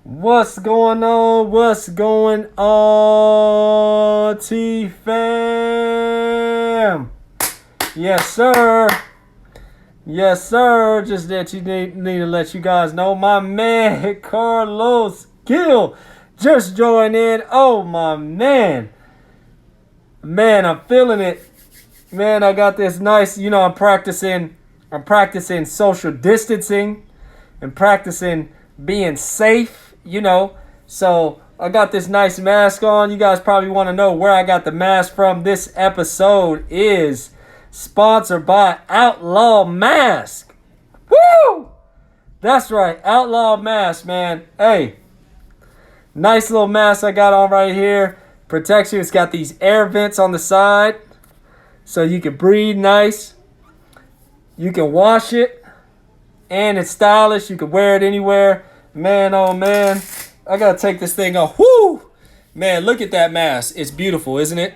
What's going on? What's going on, T fam? Yes, sir. Yes, sir. Just that you need to let you guys know my man Carlos Gill just joined in. Oh my man. Man, I'm feeling it. Man, I got this nice, I'm practicing social distancing and practicing being safe. So I got this nice mask on. You guys probably want to know where I got the mask from. This episode is sponsored by Outlaw Mask. Woo! That's right, Outlaw Mask, man. Hey, nice little mask I got on right here. Protects you. It's got these air vents on the side so you can breathe nice. You can wash it, and it's stylish. You can wear it anywhere. Man, oh man, I gotta take this thing off. Whoo! Man, look at that mask. It's beautiful, isn't it?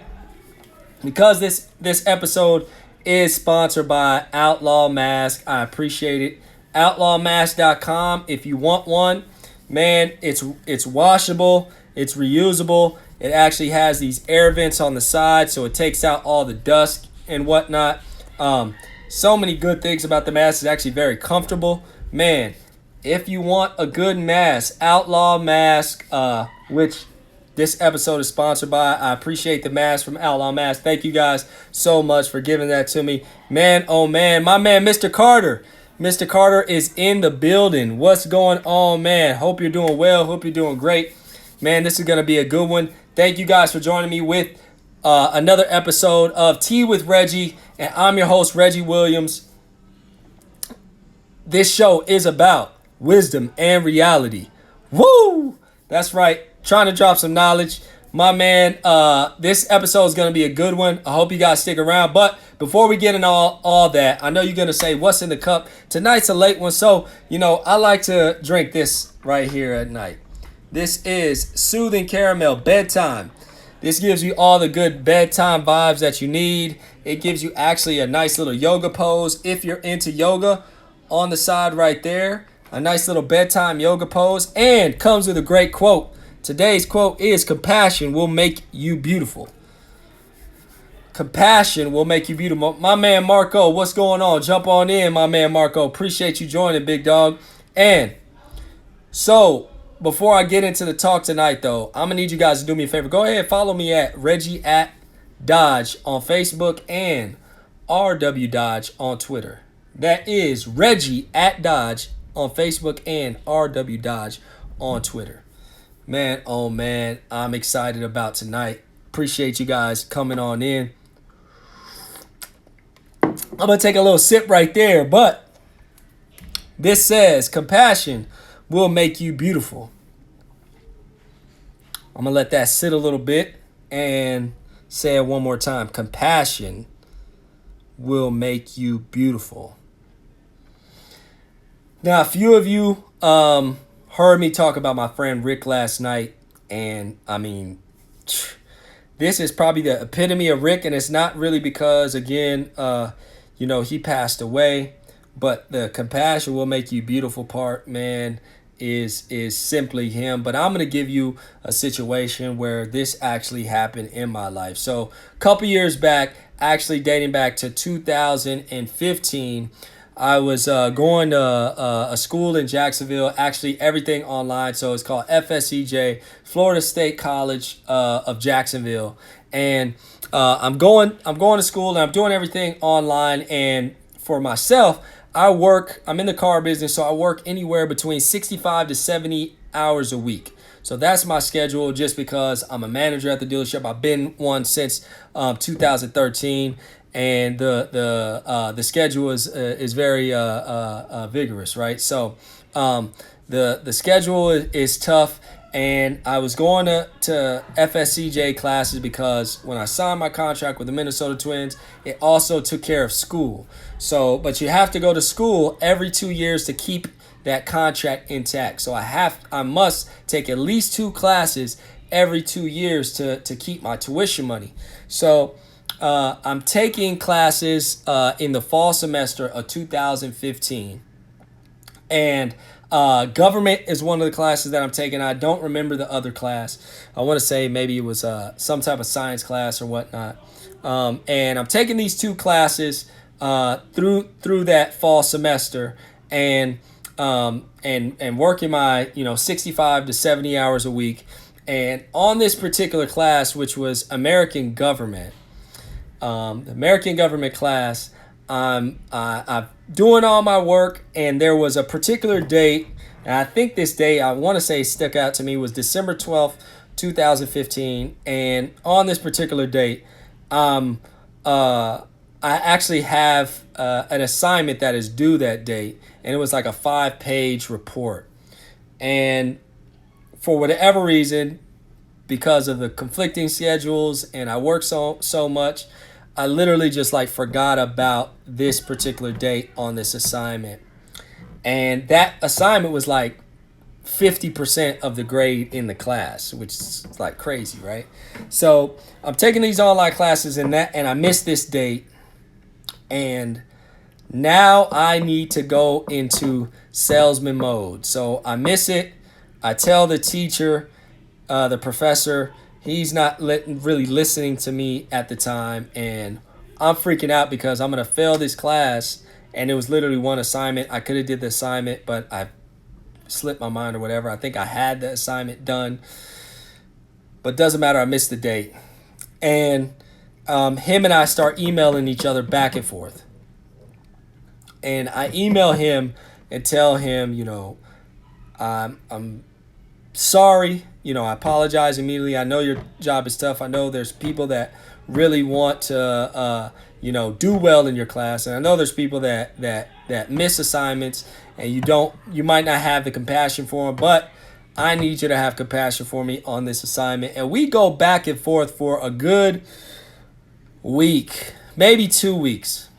Because this episode is sponsored by Outlaw Mask, I appreciate it. OutlawMask.com. If you want one, man, it's washable, it's reusable. It actually has these air vents on the side, so it takes out all the dust and whatnot. So many good things about the mask. It's actually very comfortable. Man, if you want a good mask, Outlaw Mask, which this episode is sponsored by. I appreciate the mask from Outlaw Mask. Thank you guys so much for giving that to me. Man, oh man, my man, Mr. Carter. Mr. Carter is in the building. What's going on, man? Hope you're doing well. Hope you're doing great. Man, this is going to be a good one. Thank you guys for joining me with another episode of Tea with Reggie. And I'm your host, Reggie Williams. This show is about wisdom and reality. Woo! That's right. Trying to drop some knowledge. My man, this episode is going to be a good one. I hope you guys stick around. But before we get into all that, I know you're going to say, what's in the cup? Tonight's a late one. So, I like to drink this right here at night. This is Soothing Caramel Bedtime. This gives you all the good bedtime vibes that you need. It gives you actually a nice little yoga pose if you're into yoga on the side right there. A nice little bedtime yoga pose, and comes with a great quote. Today's quote is, compassion will make you beautiful. Compassion will make you beautiful. My man Marco, what's going on? Jump on in, my man Marco. Appreciate you joining, big dog. And so, before I get into the talk tonight, though, I'm going to need you guys to do me a favor. Go ahead and follow me at Reggie at Dodge on Facebook and RW Dodge on Twitter. That is Reggie at Dodge on Facebook and RW Dodge on Twitter. Man, oh man, I'm excited about tonight. Appreciate you guys coming on in. I'm going to take a little sip right there, but this says, compassion will make you beautiful. I'm going to let that sit a little bit and say it one more time. Compassion will make you beautiful. Now, a few of you heard me talk about my friend Rick last night, and I mean, this is probably the epitome of Rick, and it's not really because, again, he passed away, but the compassion will make you beautiful part, man, is simply him. But I'm going to give you a situation where this actually happened in my life. So a couple years back, actually dating back to 2015, I was going to a school in Jacksonville, actually everything online. So it's called FSCJ, Florida State College of Jacksonville. And I'm going to school and I'm doing everything online. And for myself, I'm in the car business, so I work anywhere between 65 to 70 hours a week. So that's my schedule just because I'm a manager at the dealership. I've been one since 2013. And the schedule is very vigorous, right? So the schedule is tough, and I was going to FSCJ classes because when I signed my contract with the Minnesota Twins, it also took care of school. So, but you have to go to school every 2 years to keep that contract intact. So I must take at least 2 classes every 2 years to keep my tuition money. So I'm taking classes in the fall semester of 2015, and Government is one of the classes that I'm taking. I don't remember the other class. I want to say maybe it was some type of science class or whatnot. And I'm taking these two classes through that fall semester, and working my 65 to 70 hours a week. And on this particular class, which was American Government, the American Government class, I'm doing all my work, and there was a particular date, and I think this date, I want to say, stuck out to me, was December 12th, 2015. And on this particular date, I actually have an assignment that is due that date, and it was like a 5-page report. And for whatever reason, because of the conflicting schedules and I work so much, I literally just like forgot about this particular date on this assignment. And that assignment was like 50% of the grade in the class, which is like crazy, right? So I'm taking these online classes and I missed this date. And now I need to go into salesman mode. So I miss it. I tell the teacher, the professor, he's not really listening to me at the time, and I'm freaking out because I'm going to fail this class, and it was literally one assignment. I could have did the assignment, but I slipped my mind or whatever. I think I had the assignment done, but doesn't matter. I missed the date. And him and I start emailing each other back and forth. And I email him and tell him, I'm sorry. I apologize immediately. I know your job is tough. I know there's people that really want to, do well in your class. And I know there's people that miss assignments, and you might not have the compassion for them, but I need you to have compassion for me on this assignment. And we go back and forth for a good week, maybe 2 weeks.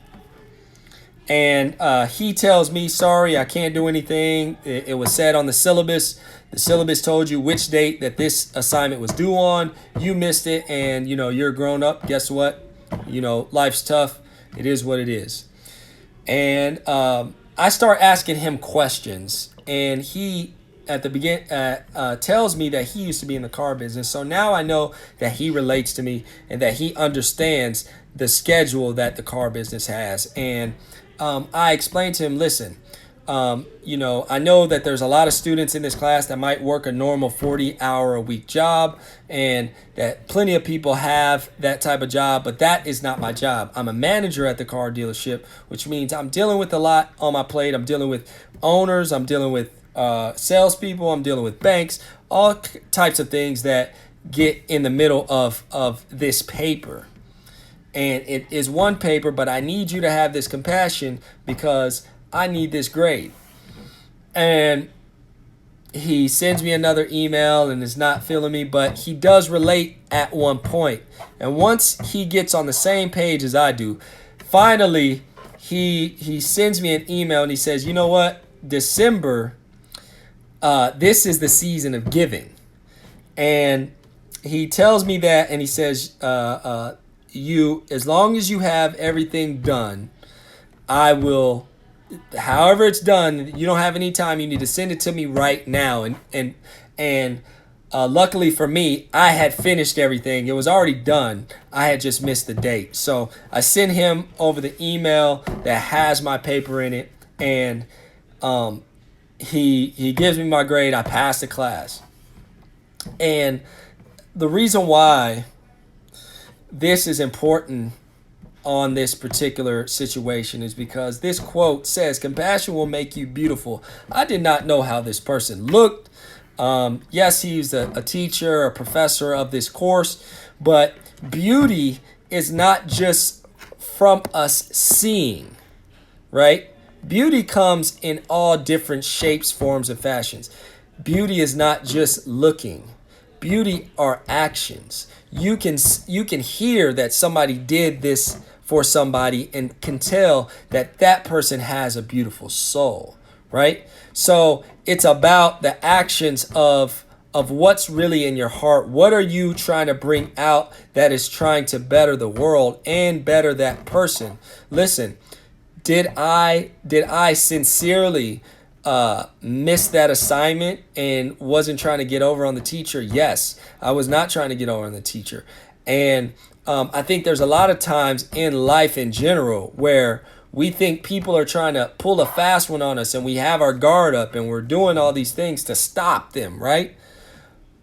And he tells me, sorry, I can't do anything. It was said on the syllabus. The syllabus told you which date that this assignment was due on. You missed it, and, you're grown up. Guess what? Life's tough. It is what it is. And I start asking him questions, and he, at the beginning, tells me that he used to be in the car business. So now I know that he relates to me and that he understands the schedule that the car business has. And I explained to him, listen, I know that there's a lot of students in this class that might work a normal 40-hour-a-week job, and that plenty of people have that type of job, but that is not my job. I'm a manager at the car dealership, which means I'm dealing with a lot on my plate. I'm dealing with owners. I'm dealing with salespeople. I'm dealing with banks, all types of things that get in the middle of this paper. And it is one paper, but I need you to have this compassion because I need this grade. And he sends me another email and is not feeling me, but he does relate at one point. And once he gets on the same page as I do, finally he sends me an email and he says, you know what? December, this is the season of giving. And he tells me that, and he says, as long as you have everything done, I will, however it's done, you don't have any time, you need to send it to me right now. And luckily for me, I had finished everything. It was already done. I had just missed the date. So I sent him over the email that has my paper in it, and he gives me my grade. I passed the class. And the reason why this is important on this particular situation is because this quote says, compassion will make you beautiful. I did not know how this person looked. Yes, he's a teacher, a professor of this course, but beauty is not just from us seeing, right? Beauty comes in all different shapes, forms, and fashions. Beauty is not just looking. Beauty are actions. You can hear that somebody did this for somebody and can tell that that person has a beautiful soul, right? So it's about the actions of what's really in your heart. What are you trying to bring out that is trying to better the world and better that person? Listen, did I sincerely missed that assignment and wasn't trying to get over on the teacher? Yes, I was not trying to get over on the teacher. And I think there's a lot of times in life in general where we think people are trying to pull a fast one on us, and we have our guard up and we're doing all these things to stop them, right?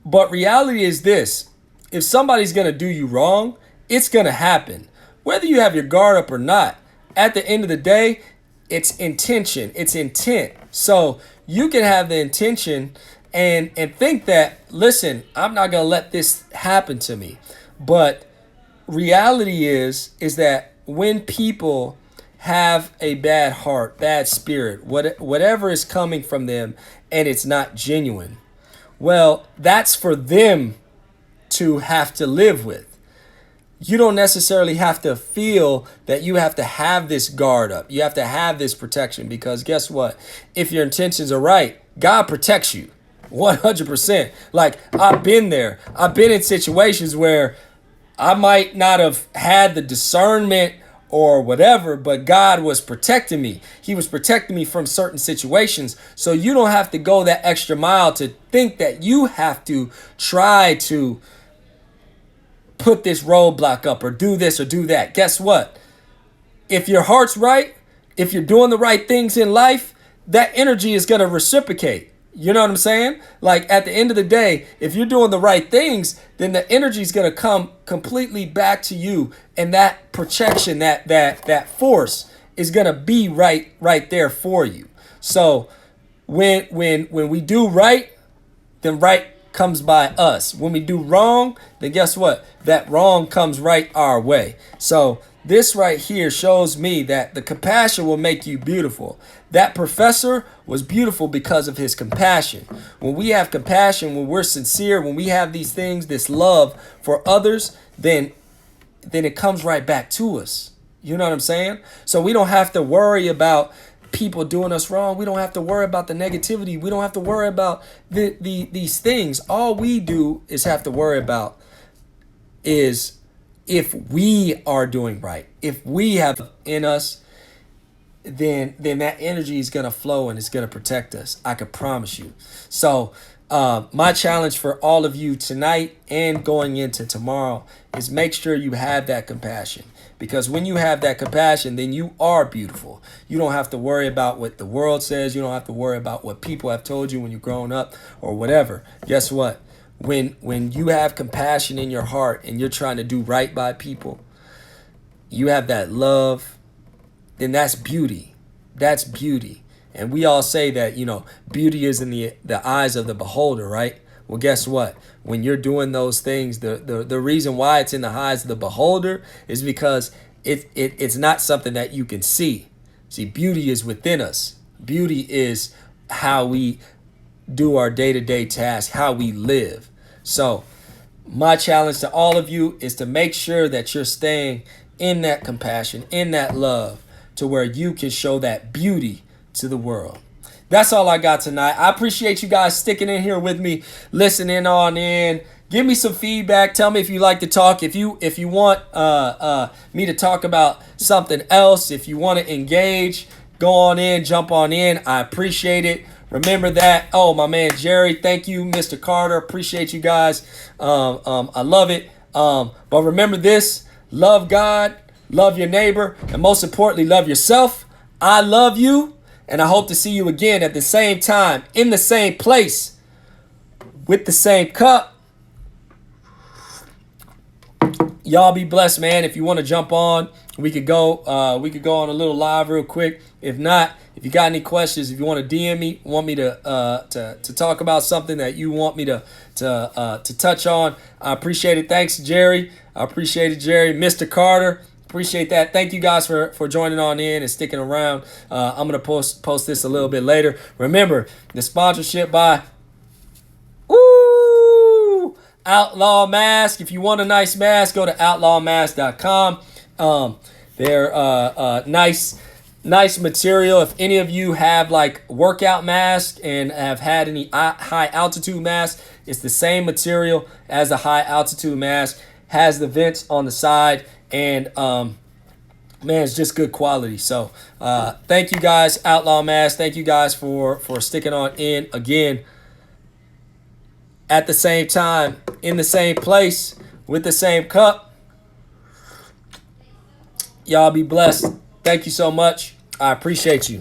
But reality is this: if somebody's going to do you wrong, it's going to happen. Whether you have your guard up or not, at the end of the day, it's intention, it's intent. So you can have the intention and think that, listen, I'm not going to let this happen to me. But reality is that when people have a bad heart, bad spirit, whatever is coming from them, and it's not genuine, well, that's for them to have to live with. You don't necessarily have to feel that you have to have this guard up. You have to have this protection, because guess what? If your intentions are right, God protects you 100%. Like, I've been there. I've been in situations where I might not have had the discernment or whatever, but God was protecting me. He was protecting me from certain situations. So you don't have to go that extra mile to think that you have to try to put this roadblock up or do this or do that. Guess what? If your heart's right, if you're doing the right things in life, that energy is going to reciprocate. You know what I'm saying? Like, at the end of the day, if you're doing the right things, then the energy is going to come completely back to you. And that protection, that force is going to be right there for you. So when we do right, then right comes by us. When we do wrong, then guess what? That wrong comes right our way. So this right here shows me that the compassion will make you beautiful. That professor was beautiful because of his compassion. When we have compassion, when we're sincere, when we have these things, this love for others, then it comes right back to us. You know what I'm saying? So we don't have to worry about people doing us wrong. We don't have to worry about the negativity. We don't have to worry about these things. All we do is have to worry about is if we are doing right. If we have in us, then that energy is going to flow and it's going to protect us. I can promise you. So my challenge for all of you tonight and going into tomorrow is make sure you have that compassion. Because when you have that compassion, then you are beautiful. You don't have to worry about what the world says. You don't have to worry about what people have told you when you're growing up or whatever. Guess what? When you have compassion in your heart and you're trying to do right by people, you have that love, then that's beauty. That's beauty. And we all say that, beauty is in the eyes of the beholder, right? Well, guess what? When you're doing those things, the reason why it's in the eyes of the beholder is because it's not something that you can see. See, beauty is within us. Beauty is how we do our day-to-day tasks, how we live. So my challenge to all of you is to make sure that you're staying in that compassion, in that love, to where you can show that beauty to the world. That's all I got tonight. I appreciate you guys sticking in here with me, listening on in. Give me some feedback. Tell me if you like to talk. If you want me to talk about something else, if you want to engage, go on in, jump on in. I appreciate it. Remember that. Oh, my man Jerry, thank you, Mr. Carter. Appreciate you guys. I love it. But remember this: love God, love your neighbor, and most importantly, love yourself. I love you. And I hope to see you again at the same time, in the same place, with the same cup. Y'all be blessed, man. If you want to jump on, we could go on a little live real quick. If not, if you got any questions, if you want to DM me, want me to talk about something that you want me to touch on, I appreciate it. Thanks, Jerry. I appreciate it, Jerry. Mr. Carter. Appreciate that. Thank you guys for joining on in and sticking around. I'm going to post this a little bit later. Remember, the sponsorship by Outlaw Mask. If you want a nice mask, go to outlawmask.com. They're nice material. If any of you have like workout masks and have had any high altitude masks, it's the same material as a high altitude mask. Has the vents on the side. And man, it's just good quality. So thank you guys, Outlaw Mask. Thank you guys for sticking on in again. At the same time, in the same place, with the same cup. Y'all be blessed. Thank you so much. I appreciate you.